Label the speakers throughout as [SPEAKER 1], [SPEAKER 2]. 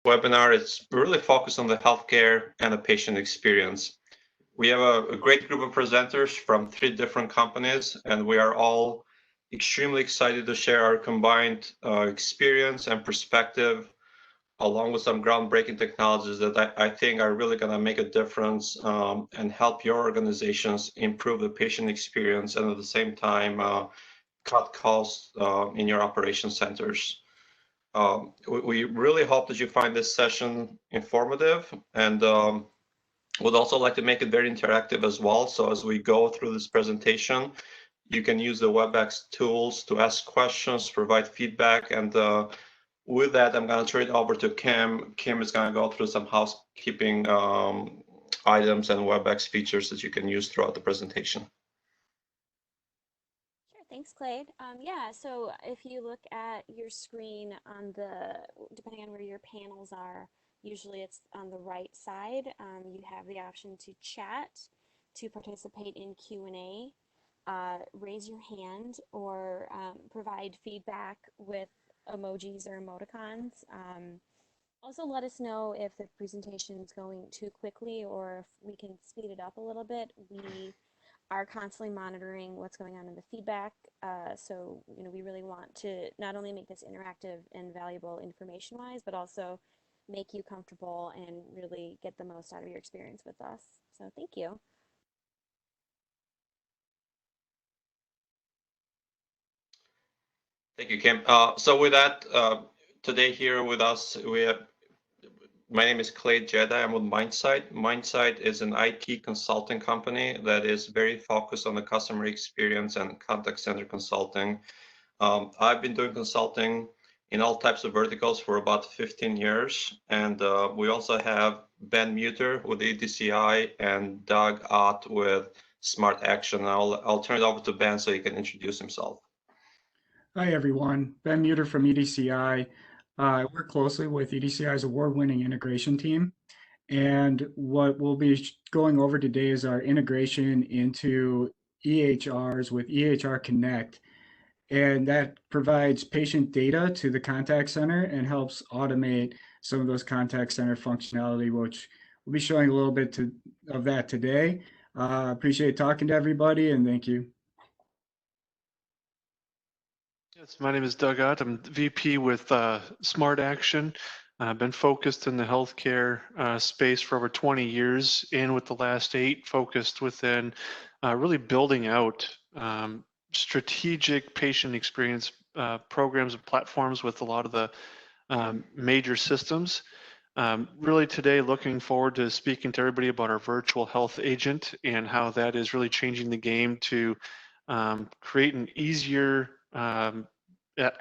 [SPEAKER 1] webinar is really focused on the healthcare and the patient experience. We have a great group of presenters from 3 different companies, and we are all extremely excited to share our combined experience and perspective, along with some groundbreaking technologies that I think are really going to make a difference and help your organizations improve the patient experience and at the same time cut costs in your operation centers. We really hope that you find this session informative, and would also like to make it very interactive as well. So as we go through this presentation, you can use the WebEx tools to ask questions, provide feedback, and with that, I'm going to turn it over to Kim. Kim is going to go through some housekeeping items and WebEx features that you can use throughout the presentation.
[SPEAKER 2] Sure, thanks, Kleid. Yeah, so if you look at your screen on depending on where your panels are, usually it's on the right side. You have the option to chat, to participate in Q&A, raise your hand, or provide feedback with emojis or emoticons. Also, let us know if the presentation is going too quickly or if we can speed it up a little bit. We are constantly monitoring what's going on in the feedback. So, we really want to not only make this interactive and valuable information-wise, but also make you comfortable and really get the most out of your experience with us. So thank you.
[SPEAKER 1] Thank you, Kim. So with that, today here with us, my name is Kleid Gjataj. I'm with Mindsight. Mindsight is an IT consulting company that is very focused on the customer experience and contact center consulting. I've been doing consulting in all types of verticals for about 15 years. And we also have Ben Muter with EDCi and Doug Ott with SmartAction. I'll turn it over to Ben so he can introduce himself.
[SPEAKER 3] Hi, everyone. Ben Muter from EDCi. I work closely with EDCi's award-winning integration team. And what we'll be going over today is our integration into EHRs with EHR Connect. And that provides patient data to the contact center and helps automate some of those contact center functionality, which we'll be showing a little bit of that today. Appreciate talking to everybody, and thank you.
[SPEAKER 4] Yes, my name is Doug Ott. I'm VP with SmartAction. I've been focused in the healthcare space for over 20 years, and with the last 8 focused within really building out strategic patient experience programs and platforms with a lot of the major systems. Really today looking forward to speaking to everybody about our virtual health agent and how that is really changing the game to create an easier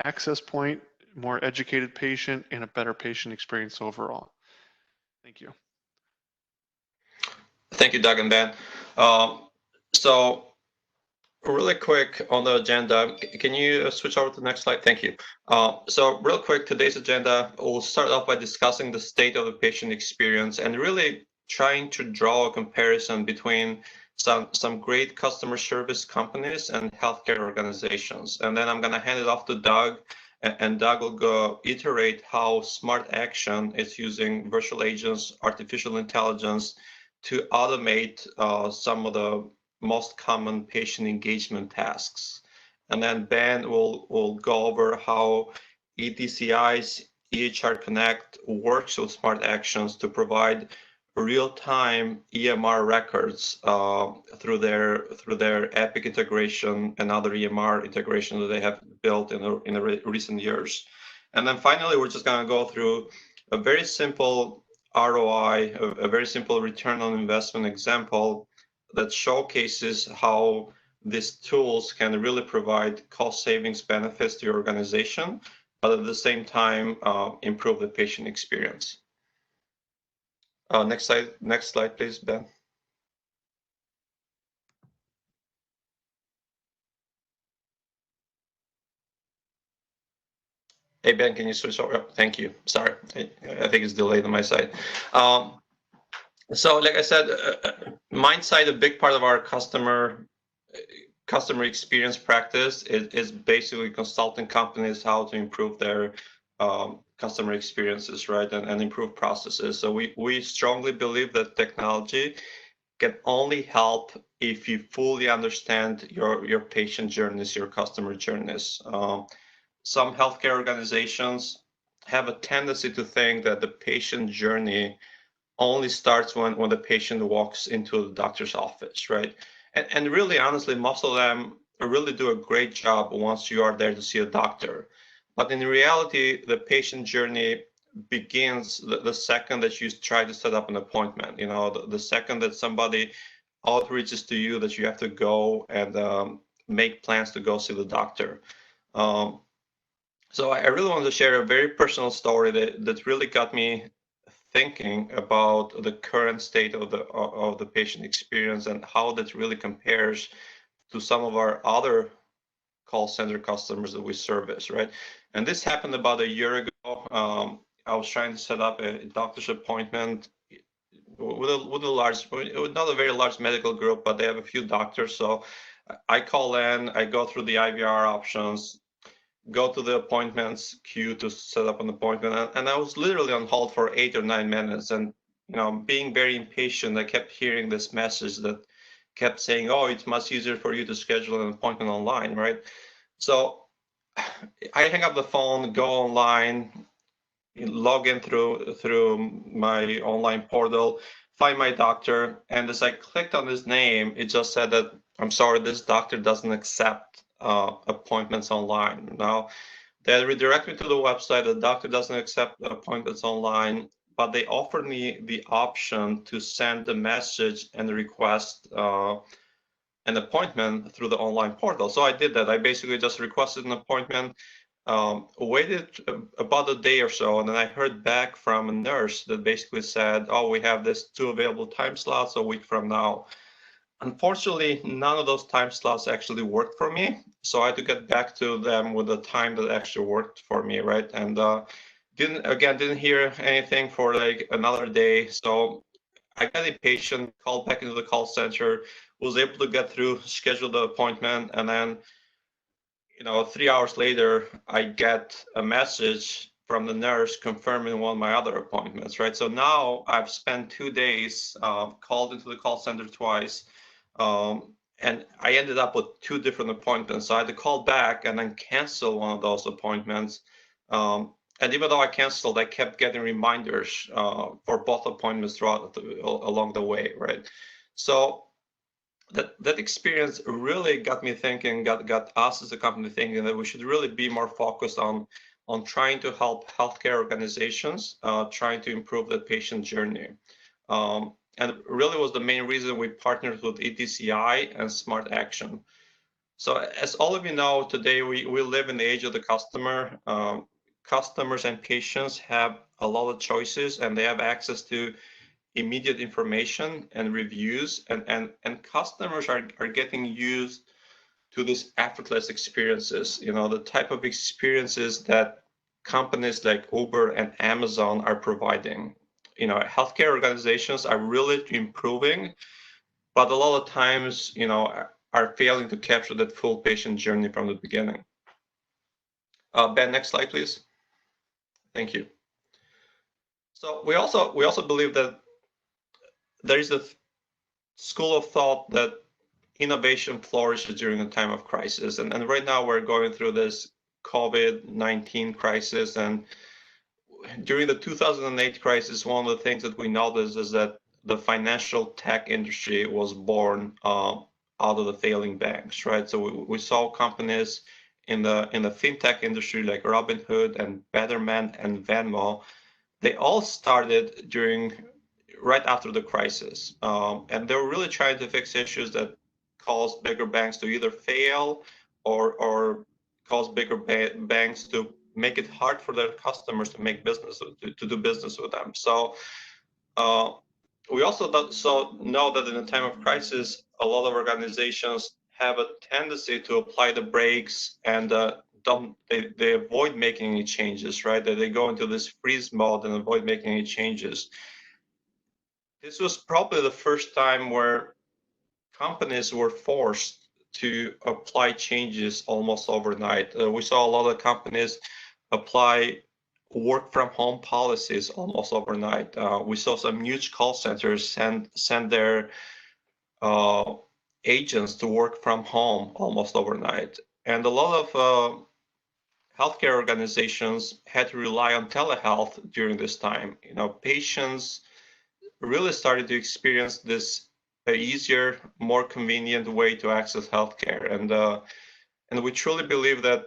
[SPEAKER 4] access point, more educated patient, and a better patient experience overall. Thank you.
[SPEAKER 1] Thank you, Doug and Ben. So really quick on the agenda, can you switch over to the next slide? Thank you. So real quick, today's agenda, we'll start off by discussing the state of the patient experience and really trying to draw a comparison between some great customer service companies and healthcare organizations. And then I'm going to hand it off to Doug, and Doug will go iterate how SmartAction is using virtual agents, artificial intelligence to automate some of the most common patient engagement tasks. And then Ben will go over how EDCi's EHR Connect works with SmartActions to provide real-time EMR records through their Epic integration and other EMR integration that they have built in the recent years. And then finally, we're just going to go through a very simple ROI, a very simple return on investment example that showcases how these tools can really provide cost savings benefits to your organization, but at the same time improve the patient experience. Next slide, please, Ben. Hey, Ben, can you switch over? Thank you. Sorry, I think it's delayed on my side. So like I said, Mindsight, a big part of our customer experience practice is basically consulting companies how to improve their customer experiences, right, and improve processes. So we strongly believe that technology can only help if you fully understand your patient journeys, your customer journeys. Some healthcare organizations have a tendency to think that the patient journey only starts when the patient walks into the doctor's office, right? And really, honestly, most of them really do a great job once you are there to see a doctor. But in reality, the patient journey begins the second that you try to set up an appointment. You know, the second that somebody outreaches to you that you have to go and make plans to go see the doctor. Um, so I really wanted to share a very personal story that really got me thinking about the current state of the patient experience and how that really compares to some of our other call center customers that we service, right? And this happened about a year ago. I was trying to set up a doctor's appointment with a large, not a very large medical group, but they have a few doctors. So I call in, I go through the IVR options, go to the appointments queue to set up an appointment, and I was literally on hold for 8 or 9 minutes. And being very impatient, I kept hearing this message that kept saying, "Oh, it's much easier for you to schedule an appointment online," right? So I hang up the phone, go online, log in through my online portal, find my doctor, and as I clicked on his name, it just said that, "I'm sorry, this doctor doesn't accept appointments online." Now, they redirect me to the website. The doctor doesn't accept appointments online, but they offered me the option to send a message and request an appointment through the online portal. So I did that. I basically just requested an appointment, waited about a day or so, and then I heard back from a nurse that basically said, "Oh, we have this 2 available time slots a week from now." Unfortunately, none of those time slots actually worked for me. So I had to get back to them with a time that actually worked for me, right? And didn't hear anything for like another day. So I got impatient, called back into the call center, was able to get through, schedule the appointment, and then 3 hours later, I get a message from the nurse confirming one of my other appointments, right? So now I've spent 2 days, called into the call center twice, and I ended up with 2 different appointments. So I had to call back and then cancel one of those appointments. And even though I canceled, I kept getting reminders for both appointments along the way, right? So that experience really got me thinking, got us as a company thinking that we should really be more focused on trying to help healthcare organizations, trying to improve the patient journey. And really was the main reason we partnered with EDCi and SmartAction. So as all of you know, today we live in the age of the customer. Customers and patients have a lot of choices, and they have access to immediate information and reviews, and customers are getting used to these effortless experiences, the type of experiences that companies like Uber and Amazon are providing. Healthcare organizations are really improving, but a lot of times, are failing to capture that full patient journey from the beginning. Ben, next slide, please. Thank you. So we also believe that there is a school of thought that innovation flourishes during a time of crisis. And right now we're going through this COVID-19 crisis. And during the 2008 crisis, one of the things that we noticed is that the financial tech industry was born out of the failing banks, right? So we saw companies in the fintech industry like Robinhood and Betterment and Venmo. They all started right after the crisis, and they were really trying to fix issues that caused bigger banks to either fail or cause bigger banks to make it hard for their customers to make business to do business with them. So we also know that in a time of crisis, a lot of organizations have a tendency to apply the brakes and they avoid making any changes, right? That they go into this freeze mode and avoid making any changes. This was probably the first time where companies were forced to apply changes almost overnight. We saw a lot of companies apply work from home policies almost overnight. We saw some huge call centers send their agents to work from home almost overnight. And a lot of healthcare organizations had to rely on telehealth during this time. You know, patients really started to experience this easier, more convenient way to access healthcare. And we truly believe that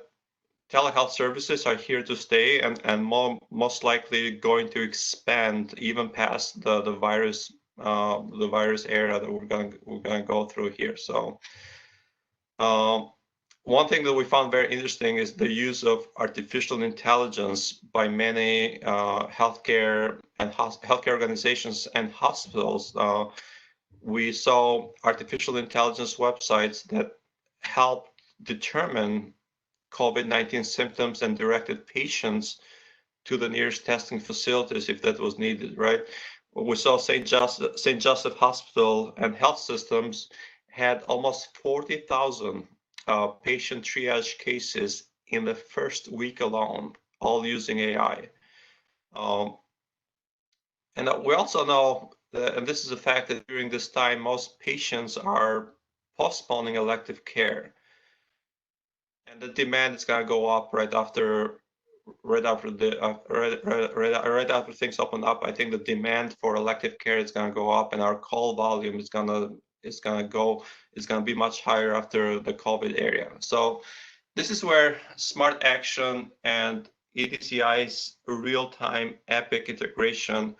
[SPEAKER 1] telehealth services are here to stay and most likely going to expand even past the virus era that we're gonna go through here. So one thing that we found very interesting is the use of artificial intelligence by many healthcare organizations and hospitals. We saw artificial intelligence websites that help determine COVID-19 symptoms and directed patients to the nearest testing facilities if that was needed, right? We saw St. Joseph Hospital and health systems had almost 40,000 patient triage cases in the first week alone, all using AI. And we also know, and this is a fact, that during this time, most patients are postponing elective care. And the demand is going to go up right after things open up. I think the demand for elective care is going to go up, and our call volume is going to be much higher after the COVID area. So this is where SmartAction and EDCi's real-time Epic integration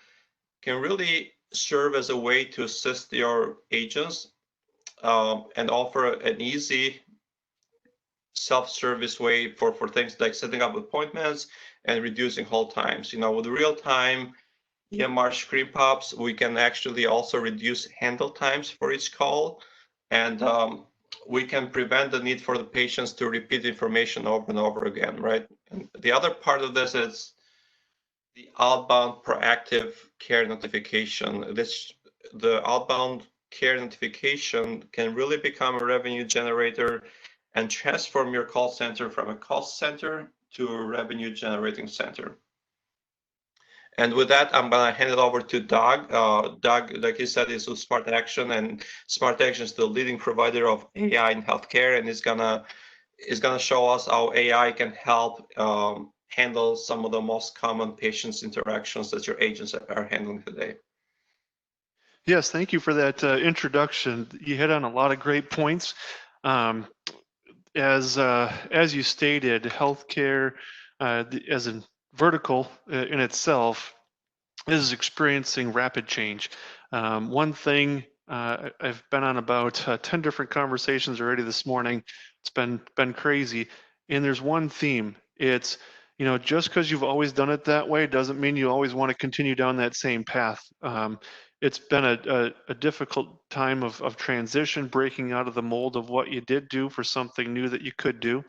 [SPEAKER 1] can really serve as a way to assist your agents and offer an easy self-service way for things like setting up appointments and reducing hold times. You know, with real-time EMR screen pops, we can actually also reduce handle times for each call, and we can prevent the need for the patients to repeat information over and over again, right? And the other part of this is the outbound proactive care notification. The outbound care notification can really become a revenue generator and transform your call center from a cost center to a revenue generating center. And with that, I'm going to hand it over to Doug. Doug, like he said, is with SmartAction, and SmartAction is the leading provider of AI in healthcare, and is gonna show us how AI can help handle some of the most common patients interactions that your agents are handling today.
[SPEAKER 4] Yes, thank you for that introduction. You hit on a lot of great points. As you stated, healthcare as a vertical in itself is experiencing rapid change. One thing I've been on about 10 different conversations already this morning. It's been crazy, and there's one theme. It's, you know, just because you've always done it that way doesn't mean you always want to continue down that same path. It's been a difficult time of transition, breaking out of the mold of what you did do for something new that you could do,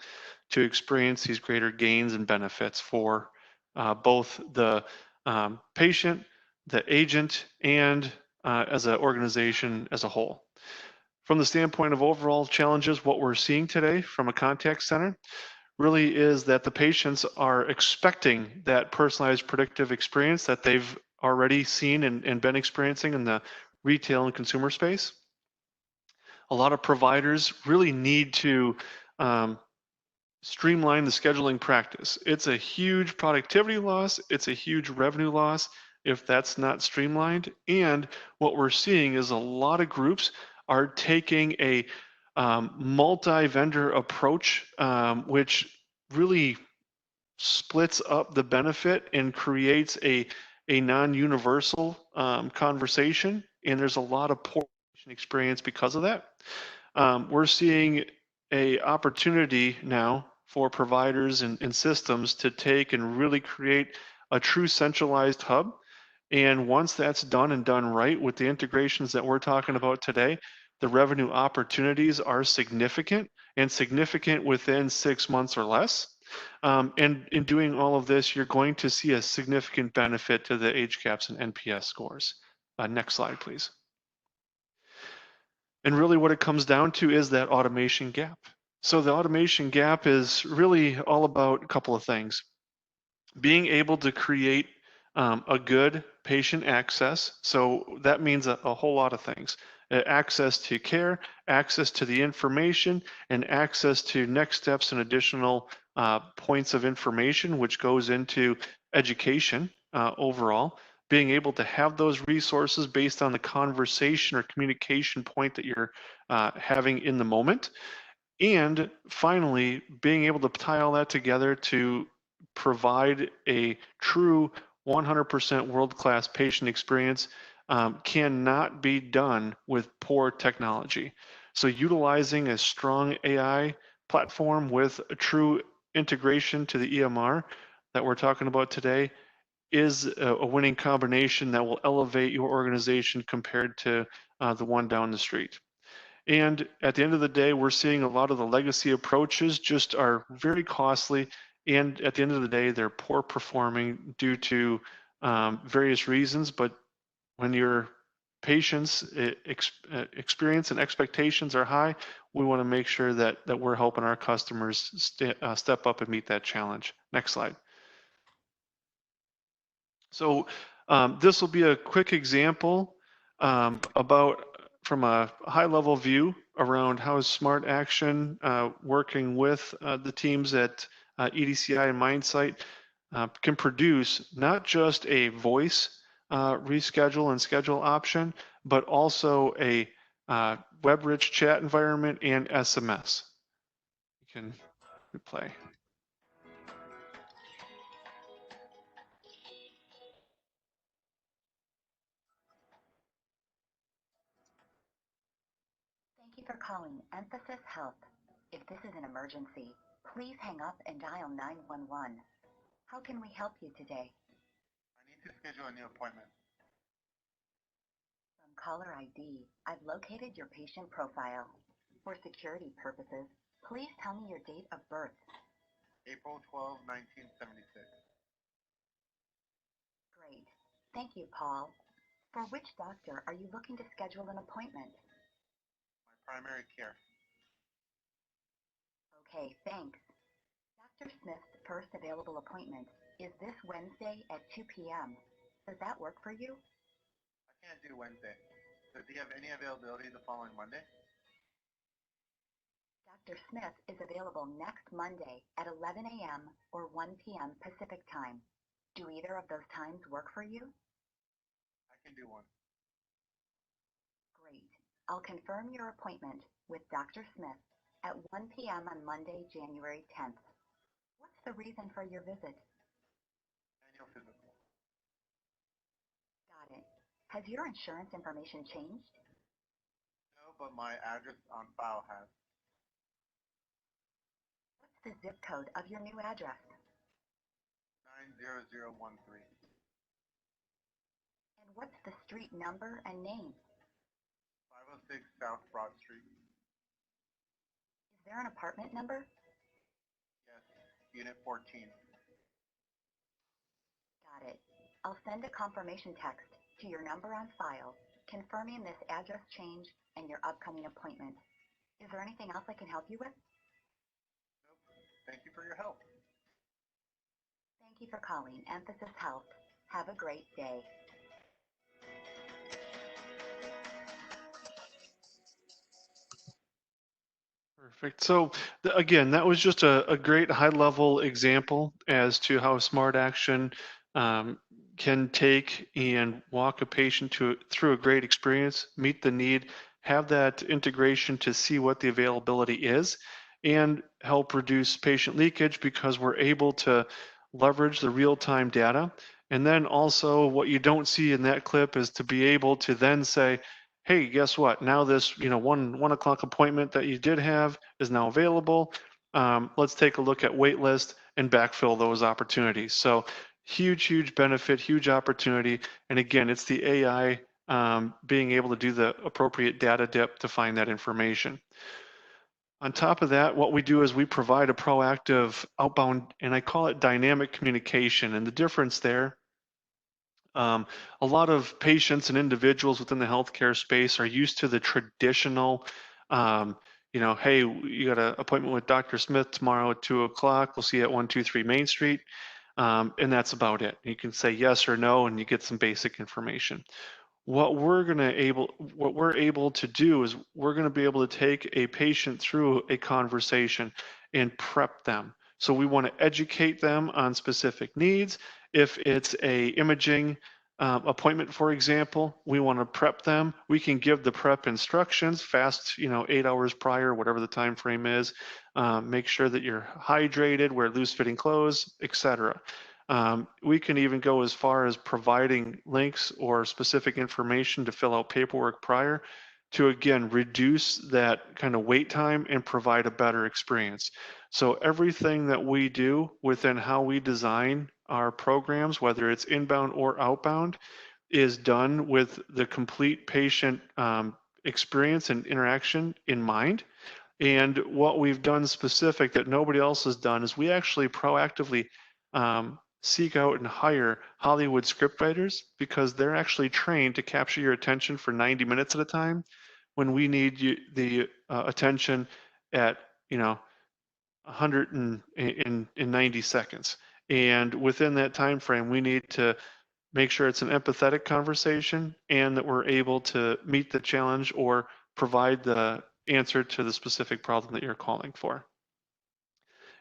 [SPEAKER 4] to experience these greater gains and benefits for both the patient, the agent, and as an organization as a whole. From the standpoint of overall challenges, what we're seeing today from a contact center really is that the patients are expecting that personalized predictive experience that they've already seen and been experiencing in the retail and consumer space. A lot of providers really need to streamline the scheduling practice. It's a huge productivity loss. It's a huge revenue loss if that's not streamlined. And what we're seeing is a lot of groups are taking a multi-vendor approach, which really splits up the benefit and creates a non-universal conversation. And there's a lot of poor patient experience because of that. We're seeing a opportunity now for providers and systems to take and really create a true centralized hub. And once that's done and done right with the integrations that we're talking about today, the revenue opportunities are significant, and significant within 6 months or less. And in doing all of this, you're going to see a significant benefit to the HCAHPS and NPS scores. Next slide, please. And really what it comes down to is that automation gap. So the automation gap is really all about a couple of things. being able to create a good patient access. So that means a whole lot of things. Access to care, access to the information, and access to next steps and additional points of information, which goes into education overall. Being able to have those resources based on the conversation or communication point that you're having in the moment. And finally, being able to tie all that together to provide a true 100% world-class patient experience cannot be done with poor technology. So utilizing a strong AI platform with a true integration to the EMR that we're talking about today is a winning combination that will elevate your organization compared to the one down the street. And at the end of the day, we're seeing a lot of the legacy approaches just are very costly. And at the end of the day, they're poor performing due to various reasons. But when your patients' experience and expectations are high, we want to make sure that we're helping our customers step up and meet that challenge. Next slide. So this will be a quick example about from a high-level view around how is SmartAction working with the teams at EDCi and Mindsight can produce not just a voice reschedule and schedule option, but also a web-rich chat environment and SMS. You can play.
[SPEAKER 5] Thank you for calling Emphasis Health. If this is an emergency, please hang up and dial 911. How can we help you today?
[SPEAKER 6] I need to schedule a new appointment.
[SPEAKER 5] From caller ID, I've located your patient profile. For security purposes, please tell me your date of birth.
[SPEAKER 6] April 12, 1976.
[SPEAKER 5] Great. Thank you, Paul. For which doctor are you looking to schedule an appointment?
[SPEAKER 6] My primary care.
[SPEAKER 5] Okay, thanks. Dr. Smith's first available appointment is this Wednesday at 2 p.m. Does that work for you?
[SPEAKER 6] I can't do Wednesday. So do you have any availability the following Monday?
[SPEAKER 5] Dr. Smith is available next Monday at 11 a.m. or 1 p.m. Pacific time. Do either of those times work for you?
[SPEAKER 6] I can do one.
[SPEAKER 5] Great. I'll confirm your appointment with Dr. Smith at 1 p.m. on Monday, January 10th. What's the reason for your visit?
[SPEAKER 6] Annual physical.
[SPEAKER 5] Got it. Has your insurance information changed?
[SPEAKER 6] No, but my address on file has.
[SPEAKER 5] What's the zip code of your new address?
[SPEAKER 6] 90013.
[SPEAKER 5] And what's the street number and name?
[SPEAKER 6] 506 South Broad Street.
[SPEAKER 5] Is there an apartment number?
[SPEAKER 6] Yes, Unit 14.
[SPEAKER 5] Got it. I'll send a confirmation text to your number on file confirming this address change and your upcoming appointment. Is there anything else I can help you with?
[SPEAKER 6] Nope. Thank you for your help.
[SPEAKER 5] Thank you for calling Emphasis Health. Have a great day.
[SPEAKER 4] Perfect. So again, that was just a great high-level example as to how SmartAction can take and walk a patient through a great experience, meet the need, have that integration to see what the availability is, and help reduce patient leakage because we're able to leverage the real-time data. And then also what you don't see in that clip is to be able to then say, hey, guess what? Now this, 1 o'clock appointment that you did have is now available. Let's take a look at wait list and backfill those opportunities. So huge benefit, huge opportunity. And again, it's the AI being able to do the appropriate data dip to find that information. On top of that, what we do is we provide a proactive outbound, and I call it dynamic communication. And the difference there, a lot of patients and individuals within the healthcare space are used to the traditional, hey, you got an appointment with Dr. Smith tomorrow at 2 o'clock. We'll see you at 123 Main Street. And that's about it. You can say yes or no, and you get some basic information. What we're able to do is we're going to be able to take a patient through a conversation and prep them. So we want to educate them on specific needs. If it's a imaging appointment, for example, we want to prep them. We can give the prep instructions fast, 8 hours prior, whatever the time frame is. Make sure that you're hydrated, wear loose-fitting clothes, etc. We can even go as far as providing links or specific information to fill out paperwork prior to, again, reduce that kind of wait time and provide a better experience. So everything that we do within how we design our programs, whether it's inbound or outbound, is done with the complete patient experience and interaction in mind. And what we've done specific that nobody else has done is we actually proactively seek out and hire Hollywood scriptwriters because they're actually trained to capture your attention for 90 minutes at a time when we need the attention at 190 seconds. And within that time frame, we need to make sure it's an empathetic conversation and that we're able to meet the challenge or provide the answer to the specific problem that you're calling for.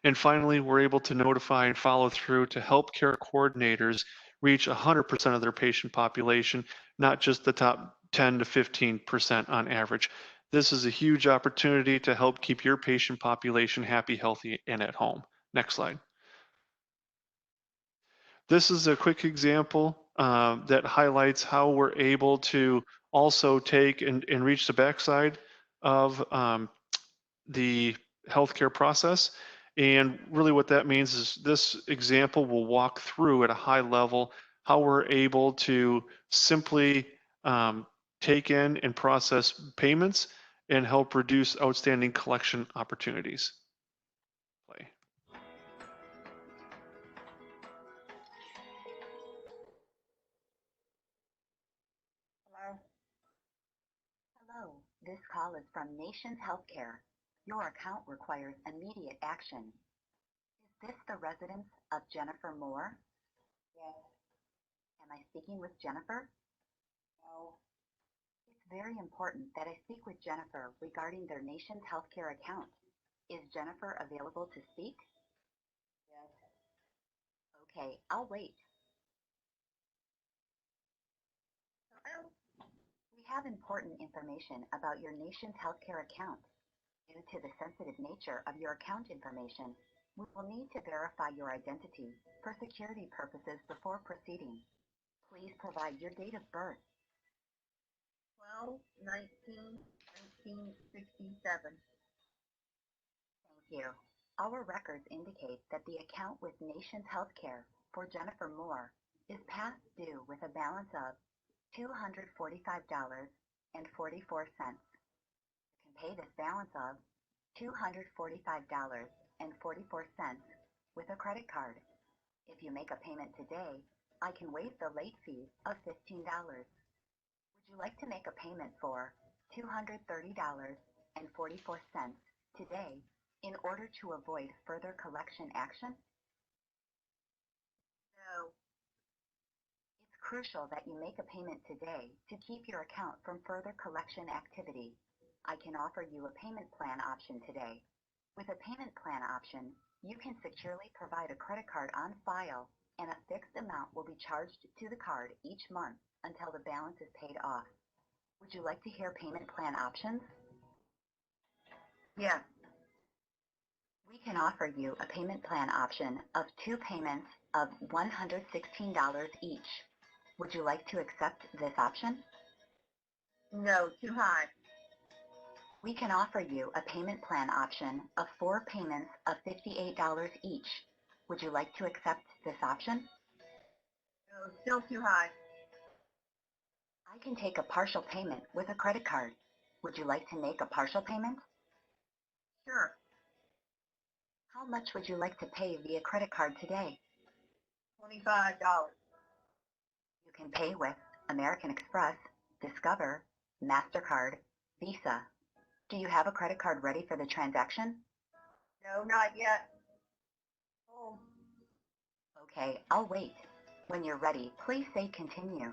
[SPEAKER 4] And finally, we're able to notify and follow through to help care coordinators reach 100% of their patient population, not just the top 10 to 15% on average. This is a huge opportunity to help keep your patient population happy, healthy, and at home. Next slide. This is a quick example that highlights how we're able to also take and reach the backside of the healthcare process. And really what that means is this example will walk through at a high level how we're able to simply take in and process payments and help reduce outstanding collection opportunities. Play.
[SPEAKER 5] Hello, this call is from Nations Healthcare. Your account requires immediate action. Is this the residence of Jennifer Moore? Yes. Am I speaking with Jennifer? No. It's very important that I speak with Jennifer regarding their Nations Healthcare account. Is Jennifer available to speak? Yes. Okay, I'll wait. Hello? We have important information about your Nations Healthcare account. Due to the sensitive nature of your account information, we will need to verify your identity for security purposes before proceeding. Please provide your date of birth. 12/19/1967. Thank you. Our records indicate that the account with Nations Healthcare for Jennifer Moore is past due with a balance of $245.44. You can pay this balance of $245.44 with a credit card. If you make a payment today, I can waive the late fee of $15. Would you like to make a payment for $230.44 today in order to avoid further collection action? No. It's crucial that you make a payment today to keep your account from further collection activity. I can offer you a payment plan option today. With a payment plan option, you can securely provide a credit card on file, and a fixed amount will be charged to the card each month until the balance is paid off. Would you like to hear payment plan options? Yes. We can offer you a payment plan option of 2 payments of $116 each. Would you like to accept this option? No, too high. We can offer you a payment plan option of 4 payments of $58 each. Would you like to accept this option? No, still too high. I can take a partial payment with a credit card. Would you like to make a partial payment? Sure. How much would you like to pay via credit card today? $25. You can pay with American Express, Discover, MasterCard, Visa. Do you have a credit card ready for the transaction? No, not yet. Oh. Okay, I'll wait. When you're ready, please say continue.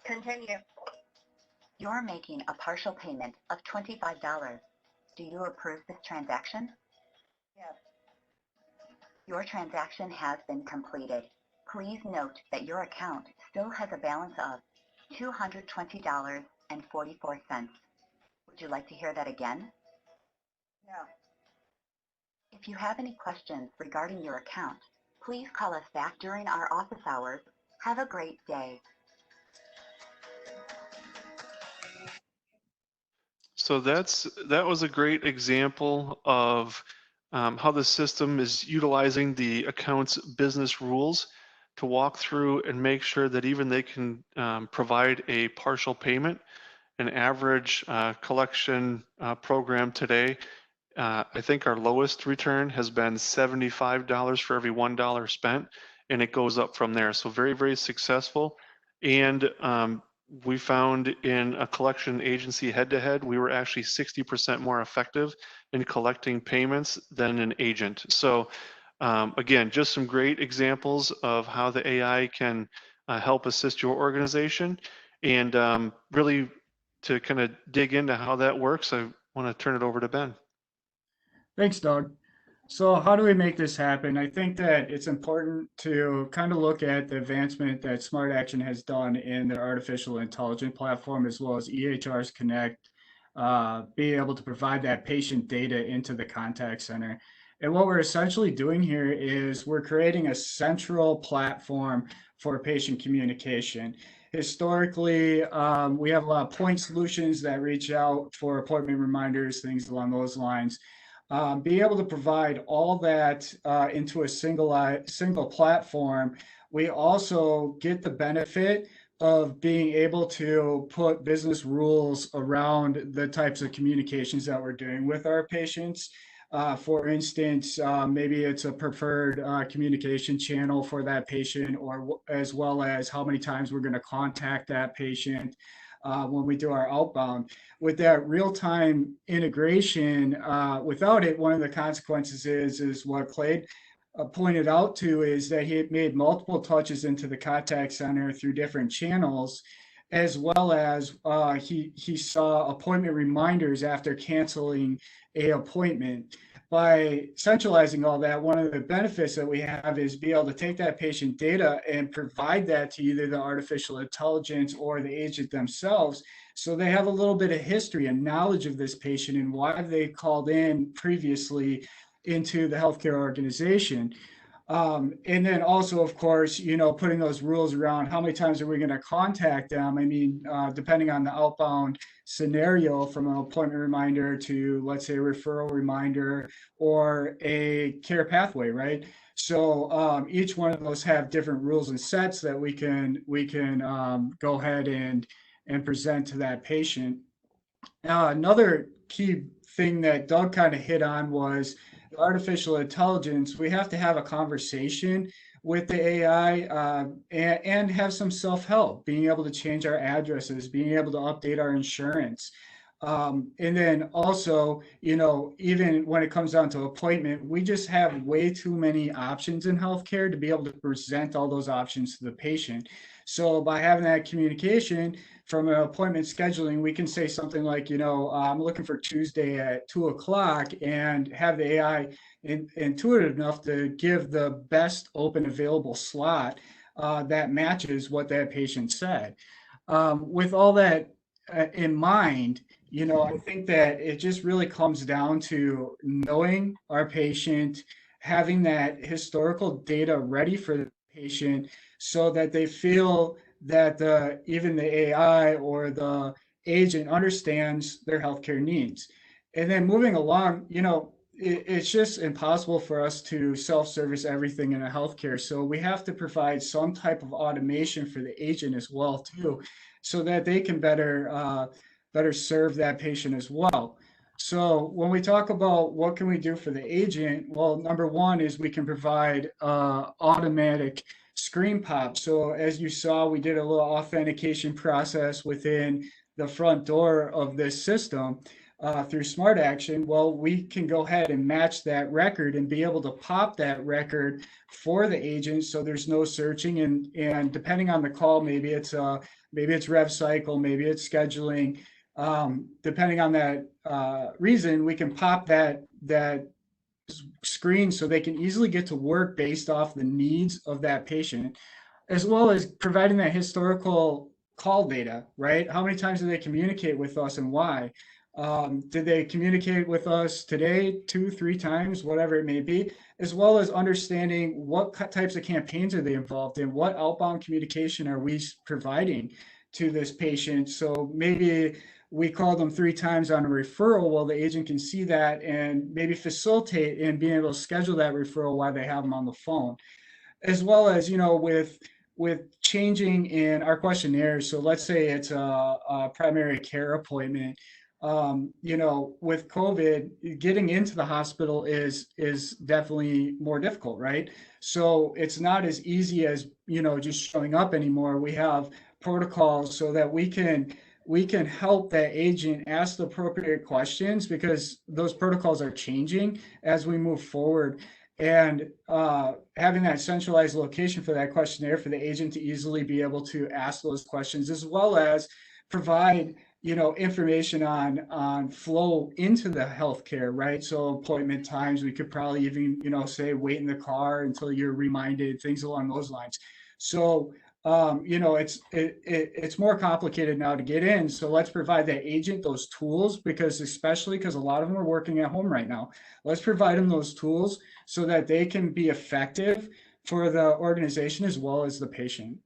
[SPEAKER 5] Continue. You're making a partial payment of $25. Do you approve this transaction? Yes. Your transaction has been completed. Please note that your account still has a balance of $220.44. Would you like to hear that again? No. If you have any questions regarding your account, please call us back during our office hours. Have a great day.
[SPEAKER 4] So that was a great example of how the system is utilizing the account's business rules to walk through and make sure that even they can provide a partial payment. An average collection program today, I think our lowest return has been $75 for every $1 spent, and it goes up from there. So very, very successful. And we found in a collection agency head-to-head, we were actually 60% more effective in collecting payments than an agent. So again, just some great examples of how the AI can help assist your organization. And really, to kind of dig into how that works, I want to turn it over to Ben.
[SPEAKER 3] Thanks, Doug. So how do we make this happen? I think that it's important to kind of look at the advancement that SmartAction has done in their artificial intelligence platform, as well as EHR's Connect, being able to provide that patient data into the contact center. And what we're essentially doing here is we're creating a central platform for patient communication. Historically, we have a lot of point solutions that reach out for appointment reminders, things along those lines. Being able to provide all that into a single platform, we also get the benefit of being able to put business rules around the types of communications that we're doing with our patients. For instance, maybe it's a preferred communication channel for that patient, or as well as how many times we're going to contact that patient when we do our outbound. With that real-time integration, without it, one of the consequences is what Kleid pointed out to, is that he had made multiple touches into the contact center through different channels, as well as he saw appointment reminders after canceling a appointment. By centralizing all that, one of the benefits that we have is be able to take that patient data and provide that to either the artificial intelligence or the agent themselves, so they have a little bit of history and knowledge of this patient and why they called in previously into the healthcare organization. And then also, of course, putting those rules around how many times are we going to contact them. I mean, depending on the outbound scenario, from an appointment reminder to, let's say, a referral reminder or a care pathway, right? So each one of those have different rules and sets that we can go ahead and present to that patient. Another key thing that Doug kind of hit on was artificial intelligence. We have to have a conversation with the AI and have some self-help, being able to change our addresses, being able to update our insurance. And then also, even when it comes down to appointment, we just have way too many options in healthcare to be able to present all those options to the patient. So by having that communication from an appointment scheduling, we can say something like, I'm looking for Tuesday at 2:00, and have the AI intuitive enough to give the best open available slot that matches what that patient said. With all that in mind, I think that it just really comes down to knowing our patient, having that historical data ready for the patient, so that they feel that even the AI or the agent understands their healthcare needs. And then moving along, it's just impossible for us to self-service everything in a healthcare. So we have to provide some type of automation for the agent as well too, so that they can better serve that patient as well. So when we talk about what can we do for the agent, well, number one is we can provide automatic screen pop. So as you saw, we did a little authentication process within the front door of this system. through SmartAction, well, we can go ahead and match that record and be able to pop that record for the agent, so there's no searching. And depending on the call, maybe it's rev cycle, maybe it's scheduling. Depending on that reason, we can pop that screen so they can easily get to work based off the needs of that patient, as well as providing that historical call data, right? How many times did they communicate with us and why? Did they communicate with us today, 2, 3 times, whatever it may be, as well as understanding what types of campaigns are they involved in, what outbound communication are we providing to this patient. So maybe we call them 3 times on a referral. Well, the agent can see that and maybe facilitate in being able to schedule that referral while they have them on the phone, as well as, with changing in our questionnaires. So let's say it's a primary care appointment. With COVID, getting into the hospital is definitely more difficult, right? So it's not as easy as, just showing up anymore. We have protocols so that we can help that agent ask the appropriate questions, because those protocols are changing as we move forward. And having that centralized location for that questionnaire for the agent to easily be able to ask those questions, as well as provide information on flow into the healthcare, right? So appointment times, we could probably even say wait in the car until you're reminded, things along those lines. So it's more complicated now to get in. So let's provide that agent those tools, especially because a lot of them are working at home right now. Let's provide them those tools so that they can be effective for the organization as well as the patient.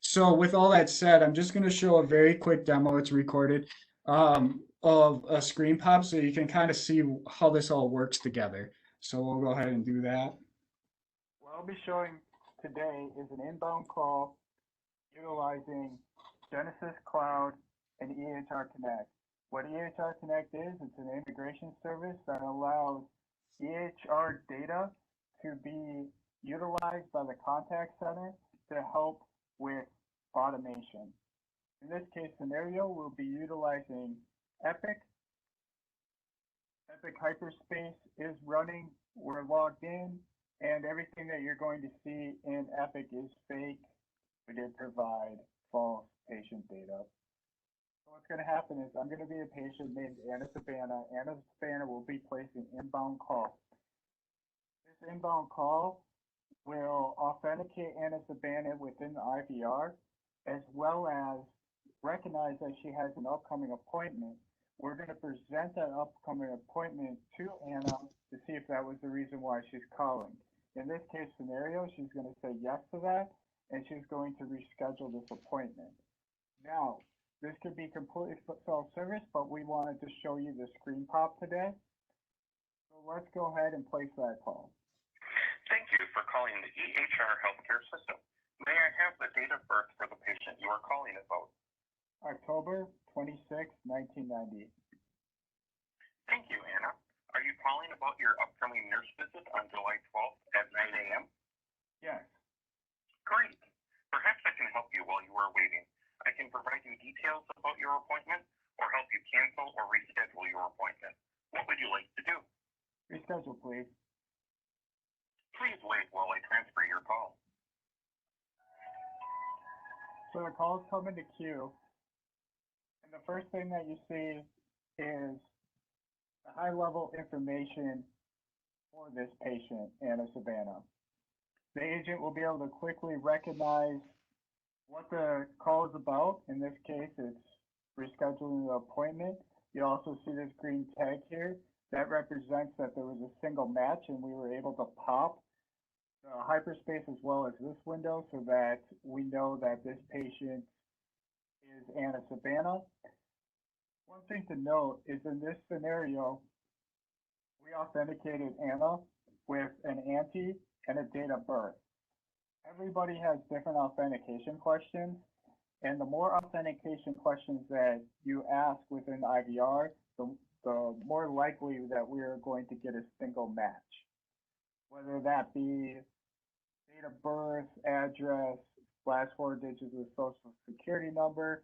[SPEAKER 3] So with all that said, I'm just going to show a very quick demo. It's recorded, of a screen pop, so you can kind of see how this all works together. So we'll go ahead and do that.
[SPEAKER 7] What I'll be showing today is an inbound call utilizing Genesis Cloud and EHR Connect. What EHR Connect is, it's an integration service that allows EHR data to be utilized by the contact center to help with automation. In this case scenario, we'll be utilizing Epic. Epic Hyperspace is running, we're logged in, and everything that you're going to see in Epic is fake. We did provide false patient data. So what's going to happen is I'm going to be a patient named Anna Sabana. Anna Sabana will be placing inbound call. This inbound call will authenticate Anna Sabana within the IVR, as well as recognize that she has an upcoming appointment. We're going to present that upcoming appointment to Anna to see if that was the reason why she's calling. In this case scenario, she's going to say yes to that, and she's going to reschedule this appointment. Now, this could be completely self-service, but we wanted to show you the screen pop today. So let's go ahead and place that call.
[SPEAKER 8] Thank you for calling the EHR healthcare system. May I have the date of birth for the patient you are calling about?
[SPEAKER 7] October 26, 1990.
[SPEAKER 8] Thank you, Anna. Are you calling about your upcoming nurse visit on July 12th at 9 a.m.?
[SPEAKER 7] Yes.
[SPEAKER 8] Great. Perhaps I can help you while you are waiting. I can provide you details about your appointment or help you cancel or reschedule your appointment. What would you like to do?
[SPEAKER 7] Reschedule, please.
[SPEAKER 8] Please wait while I transfer your call.
[SPEAKER 7] So the calls come into queue, and the first thing that you see is the high-level information for this patient, Anna Sabana. The agent will be able to quickly recognize what the call is about. In this case, it's rescheduling the appointment. You also see this green tag here. That represents that there was a single match, and we were able to pop the hyperspace as well as this window so that we know that this patient is Anna Sabana. One thing to note is in this scenario, we authenticated Anna with an ante and a date of birth. Everybody has different authentication questions, and the more authentication questions that you ask within the IVR, the more likely that we are going to get a single match. Whether that be date of birth, address, last 4 digits of social security number,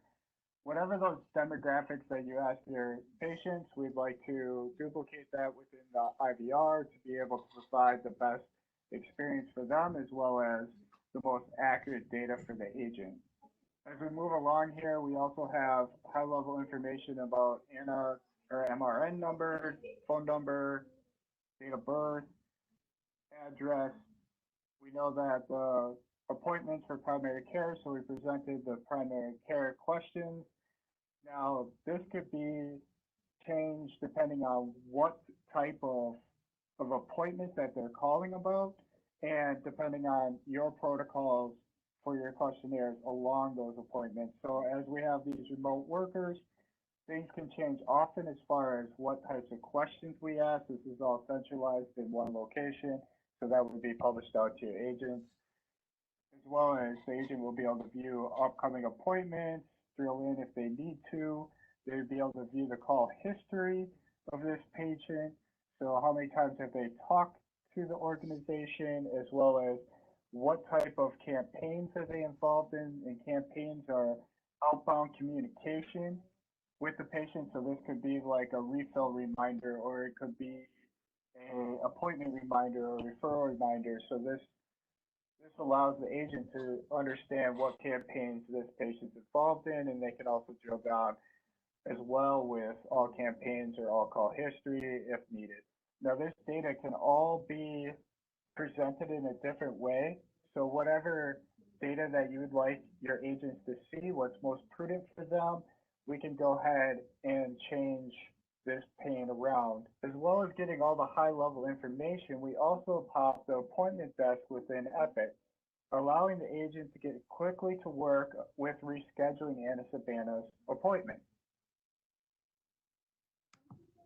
[SPEAKER 7] Whatever those demographics that you asked your patients, we'd like to duplicate that within the IVR to be able to provide the best experience for them as well as the most accurate data for the agent. As we move along here, we also have high-level information about ANA or MRN number, phone number, date of birth, address. We know that the appointments for primary care, so we presented the primary care questions. Now, this could be changed depending on what type of appointment that they're calling about and depending on your protocols for your questionnaires along those appointments. So as we have these remote workers, things can change often as far as what types of questions we ask. This is all centralized in one location, so that would be published out to your agents, as well as the agent will be able to view upcoming appointments, drill in if they need to. They would be able to view the call history of this patient. So how many times have they talked to the organization, as well as what type of campaigns are they involved in? And campaigns are outbound communication with the patient. So this could be like a refill reminder, or it could be a appointment reminder or referral reminder. So this allows the agent to understand what campaigns this patient's involved in, and they can also drill down as well with all campaigns or all call history if needed. Now, this data can all be presented in a different way. So whatever data that you would like your agents to see, what's most prudent for them, we can go ahead and change this pane around. As well as getting all the high-level information, we also pop the appointment desk within Epic, allowing the agent to get quickly to work with rescheduling Anna Sabana's appointment.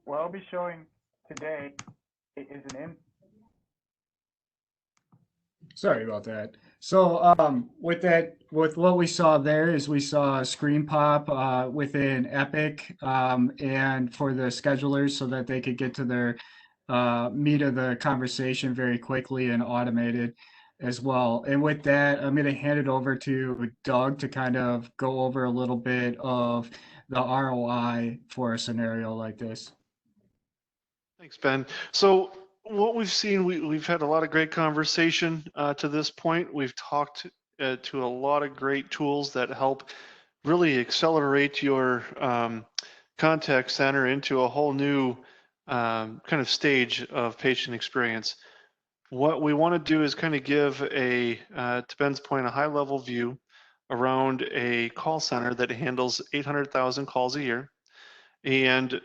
[SPEAKER 7] What I'll be showing today is
[SPEAKER 3] Sorry about that. So with what we saw there is we saw a screen pop within Epic and for the schedulers so that they could get to their meat of the conversation very quickly and automated as well. And with that, I'm going to hand it over to Doug to kind of go over a little bit of the ROI for a scenario like this.
[SPEAKER 4] Thanks, Ben. So what we've seen, we've had a lot of great conversation to this point. We've talked to a lot of great tools that help really accelerate your contact center into a whole new kind of stage of patient experience. What we want to do is kind of give to Ben's point, a high-level view around a call center that handles 800,000 calls a year, and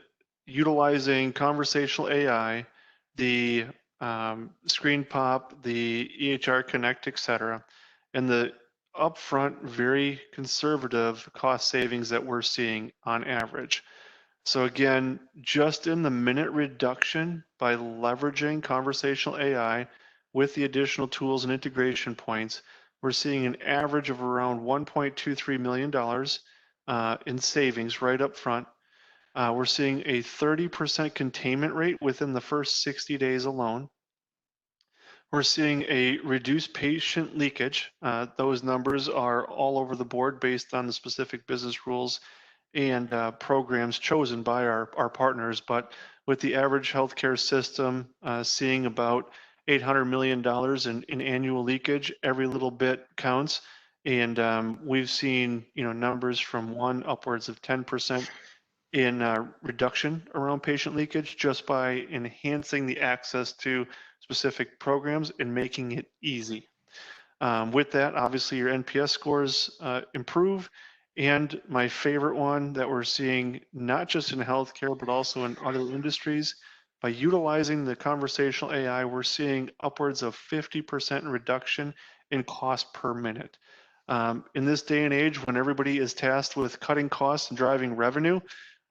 [SPEAKER 4] utilizing conversational AI, the screen pop, the EHR Connect, etc., and the upfront, very conservative cost savings that we're seeing on average. So again, just in the minute reduction by leveraging conversational AI with the additional tools and integration points, we're seeing an average of around $1.23 million in savings right up front. We're seeing a 30% containment rate within the first 60 days alone. We're seeing a reduced patient leakage. Those numbers are all over the board based on the specific business rules and programs chosen by our partners. But with the average healthcare system seeing about $800 million in annual leakage, every little bit counts. And we've seen numbers from upwards of 10% in reduction around patient leakage just by enhancing the access to specific programs and making it easy. With that, obviously your NPS scores improve. And my favorite one that we're seeing, not just in healthcare, but also in other industries, by utilizing the conversational AI, we're seeing upwards of 50% reduction in cost per minute. In this day and age, when everybody is tasked with cutting costs and driving revenue,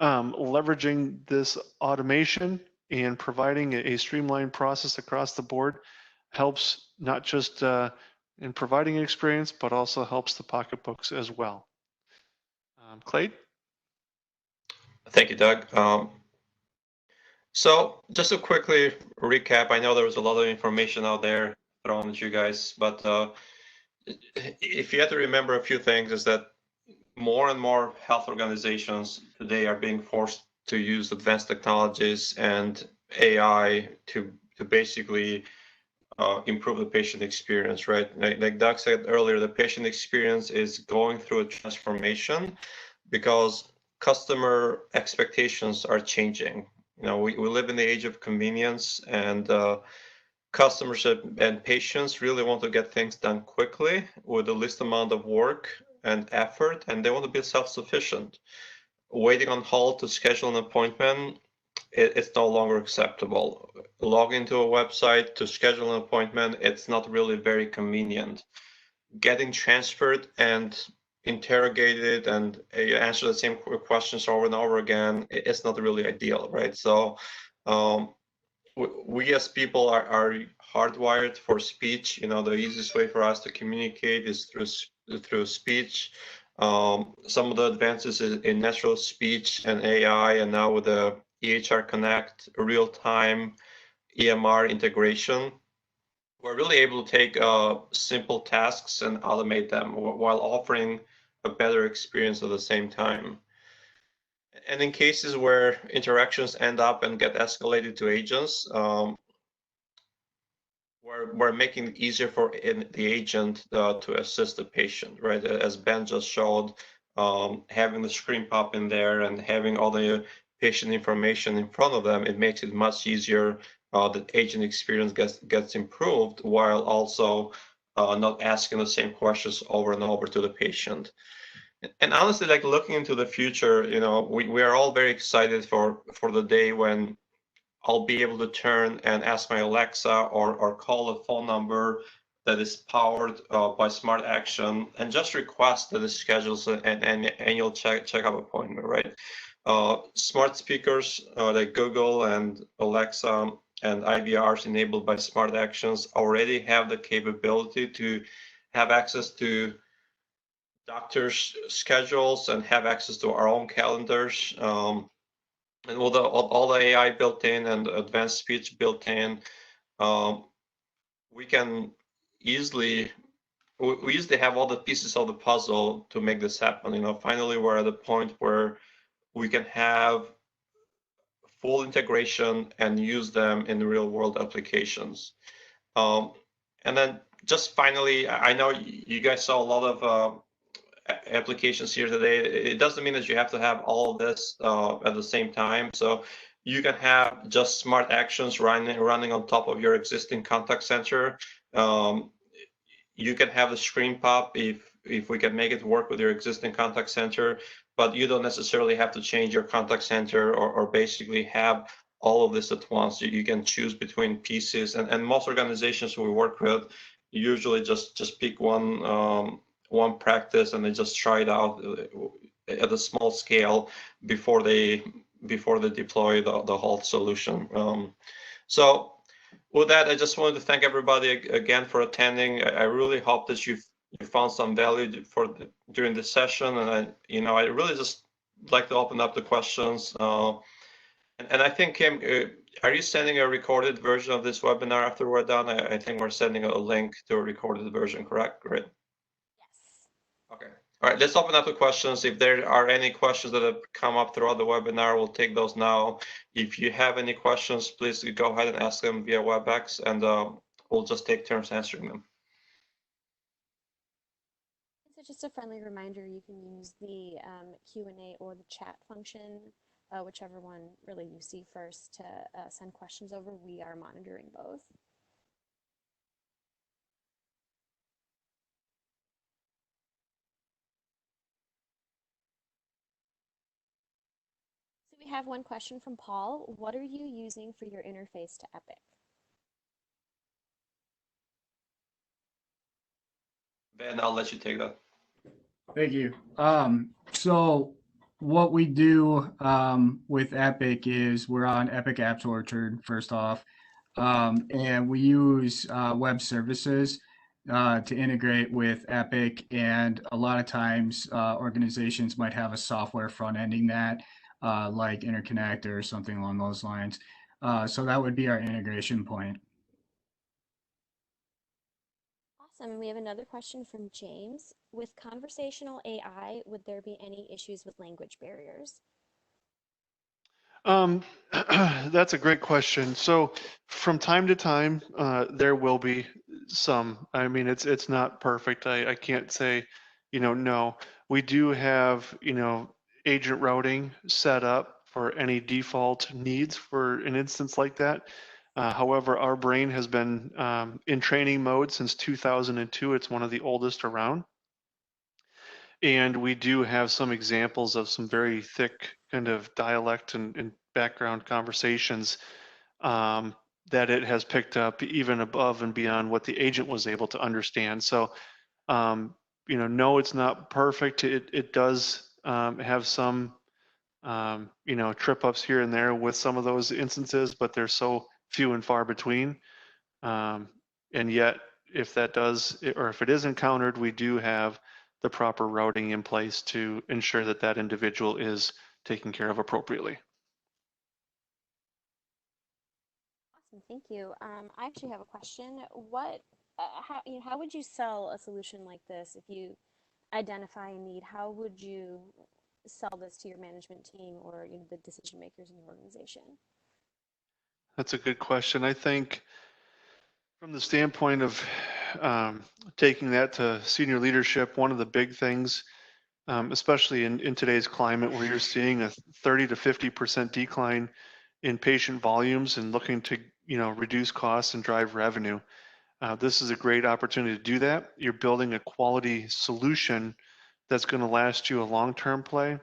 [SPEAKER 4] leveraging this automation and providing a streamlined process across the board helps not just in providing an experience, but also helps the pocketbooks as well. Kleid?
[SPEAKER 1] Thank you, Doug. So just to quickly recap, I know there was a lot of information out there thrown at you guys, but if you have to remember a few things is that more and more health organizations today are being forced to use advanced technologies and AI to basically improve the patient experience, right? Like Doug said earlier, the patient experience is going through a transformation because customer expectations are changing. We live in the age of convenience, and customers and patients really want to get things done quickly with the least amount of work and effort, and they want to be self-sufficient. Waiting on hold to schedule an appointment, it's no longer acceptable. Log into a website to schedule an appointment, it's not really very convenient. Getting transferred and interrogated and answer the same questions over and over again, it's not really ideal, right? So we as people are hardwired for speech. The easiest way for us to communicate is through speech. Some of the advances in natural speech and AI, and now with the EHR Connect real-time EMR integration, we're really able to take simple tasks and automate them while offering a better experience at the same time. And in cases where interactions end up and get escalated to agents, we're making it easier for the agent to assist the patient, right? As Ben just showed, having the screen pop in there and having all the patient information in front of them, it makes it much easier. The agent experience gets improved while also not asking the same questions over and over to the patient. And honestly, like looking into the future, we are all very excited for the day when I'll be able to turn and ask my Alexa or call a phone number that is powered by SmartAction and just request that it schedules an annual checkup appointment, right? Smart speakers like Google and Alexa and IVRs enabled by SmartActions already have the capability to have access to doctors' schedules and have access to our own calendars. And all the AI built in and advanced speech built in, we can easily have all the pieces of the puzzle to make this happen. Finally, we're at a point where we can have full integration and use them in real world applications. And then just finally, I know you guys saw a lot of applications here today. It doesn't mean that you have to have all of this at the same time. So you can have just smart actions running on top of your existing contact center. You can have the screen pop if we can make it work with your existing contact center, but you don't necessarily have to change your contact center or basically have all of this at once. You can choose between pieces, and most organizations we work with usually just pick one practice and they just try it out at a small scale before they deploy the whole solution. So with that, I just wanted to thank everybody again for attending. I really hope that you found some value during this session, and I really just like to open up the questions. And I think, Kim, are you sending a recorded version of this webinar after we're done? I think we're sending a link to a recorded version, correct? Great. Okay. All right, let's open up the questions. If there are any questions that have come up throughout the webinar, we'll take those now. If you have any questions, please go ahead and ask them via WebEx, and we'll just take turns answering them.
[SPEAKER 2] So just a friendly reminder, you can use the Q&A or the chat function, whichever one really you see first, to send questions over. We are monitoring both. We have one question from Paul. What are you using for your interface to Epic?
[SPEAKER 1] Ben, I'll let you take that.
[SPEAKER 3] Thank you. So what we do with Epic is we're on Epic Apps Orchard, first off, and we use web services to integrate with Epic. And a lot of times organizations might have a software front-ending that, like Interconnect or something along those lines. So that would be our integration point.
[SPEAKER 2] Awesome. We have another question from James. With conversational AI, would there be any issues with language barriers?
[SPEAKER 4] That's a great question. So from time to time, there will be some. I mean, it's not perfect. I can't say, no. We do have, agent routing set up for any default needs for an instance like that. However, our brain has been in training mode since 2002. It's one of the oldest around. And we do have some examples of some very thick kind of dialect and background conversations that it has picked up even above and beyond what the agent was able to understand. So, no, it's not perfect. It does have some, trip ups here and there with some of those instances, but they're so few and far between. And yet, if that does, or if it is encountered, we do have the proper routing in place to ensure that that individual is taken care of appropriately.
[SPEAKER 2] Awesome, thank you. I actually have a question. How would you sell a solution like this if you identify a need? How would you sell this to your management team or the decision makers in your organization?
[SPEAKER 4] That's a good question. I think from the standpoint of taking that to senior leadership, one of the big things, especially in today's climate where you're seeing a 30 to 50% decline in patient volumes and looking to reduce costs and drive revenue, this is a great opportunity to do that. You're building a quality solution that's going to last you a long-term play.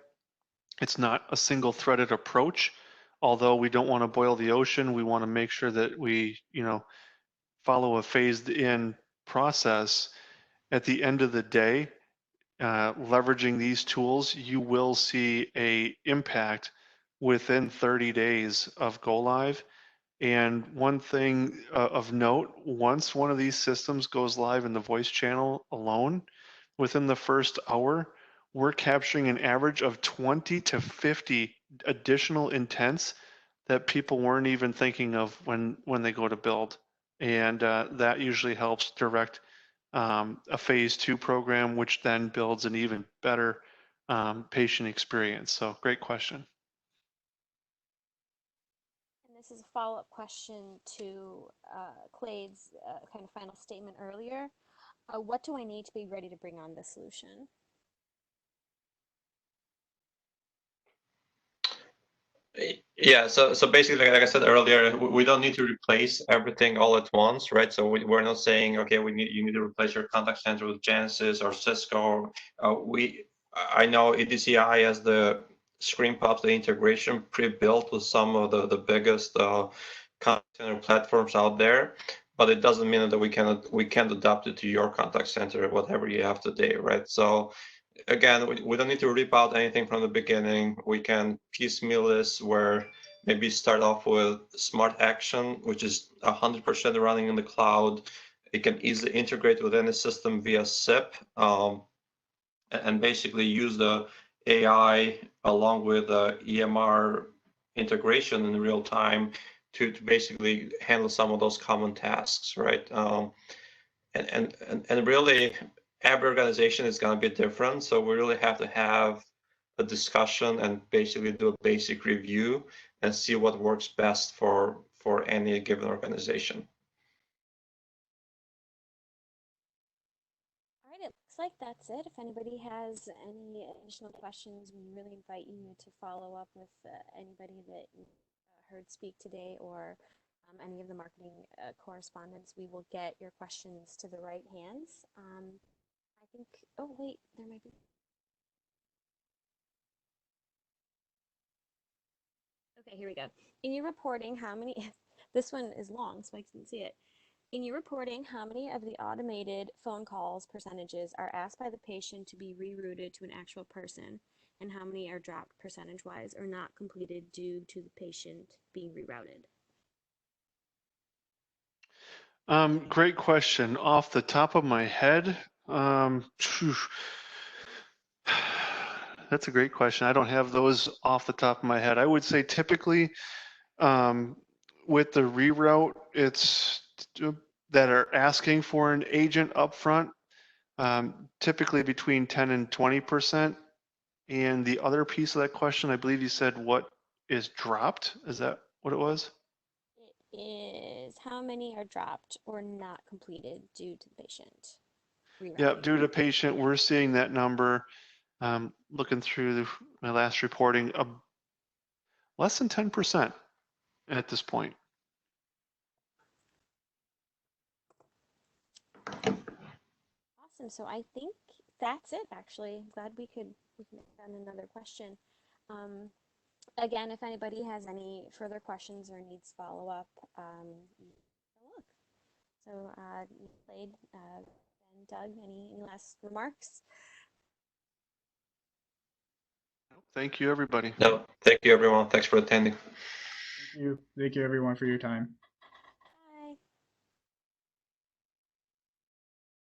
[SPEAKER 4] It's not a single-threaded approach. Although we don't want to boil the ocean, we want to make sure that we follow a phased-in process. At the end of the day, leveraging these tools, you will see a impact within 30 days of go live. And one thing of note, once one of these systems goes live in the voice channel alone, within the first hour, we're capturing an average of 20 to 50 additional intents that people weren't even thinking of when they go to build. And that usually helps direct a phase 2 program, which then builds an even better patient experience. So great question.
[SPEAKER 2] And this is a follow-up question to Kleid's kind of final statement earlier. What do I need to be ready to bring on this solution?
[SPEAKER 1] Yeah, so basically, like I said earlier, we don't need to replace everything all at once, right? So we're not saying, okay, you need to replace your contact center with Genesys or Cisco. I know EDCi has the screen pops, the integration pre-built with some of the biggest contact center platforms out there, but it doesn't mean that we can't adapt it to your contact center, whatever you have today, right? So again, we don't need to rip out anything from the beginning. We can piecemeal this where maybe start off with SmartAction, which is 100% running in the cloud. It can easily integrate with any system via SIP, and basically use the AI along with the EMR integration in real time to basically handle some of those common tasks, right? And really, every organization is going to be different, so we really have to have a discussion and basically do a basic review and see what works best for any given organization.
[SPEAKER 2] All right, it looks like that's it. If anybody has any additional questions, we really invite you to follow up with anybody that you heard speak today or any of the marketing correspondents. We will get your questions to the right hands. I think, oh wait, there might be. Okay, here we go. In your reporting, how many, this one is long, so I can see it. In your reporting, how many of the automated phone calls percentages are asked by the patient to be rerouted to an actual person, and how many are dropped percentage-wise or not completed due to the patient being rerouted?
[SPEAKER 4] Great question. Off the top of my head, that's a great question. I don't have those off the top of my head. I would say typically with the reroute, it's that are asking for an agent upfront, typically between 10 and 20%. And the other piece of that question, I believe you said what is dropped? Is that what it was?
[SPEAKER 2] It is how many are dropped or not completed due to the patient
[SPEAKER 4] Yeah,
[SPEAKER 2] rewriting.
[SPEAKER 4] due to patient, we're seeing that number, looking through my last reporting, less than 10% at this point.
[SPEAKER 2] Awesome. So I think that's it, actually. I'm glad we could done another question. Again, if anybody has any further questions or needs follow-up, look. So, Kleid, Ben, Doug, any last remarks?
[SPEAKER 4] Thank you, everybody.
[SPEAKER 1] No, thank you, everyone. Thanks for attending.
[SPEAKER 3] Thank you everyone for your time.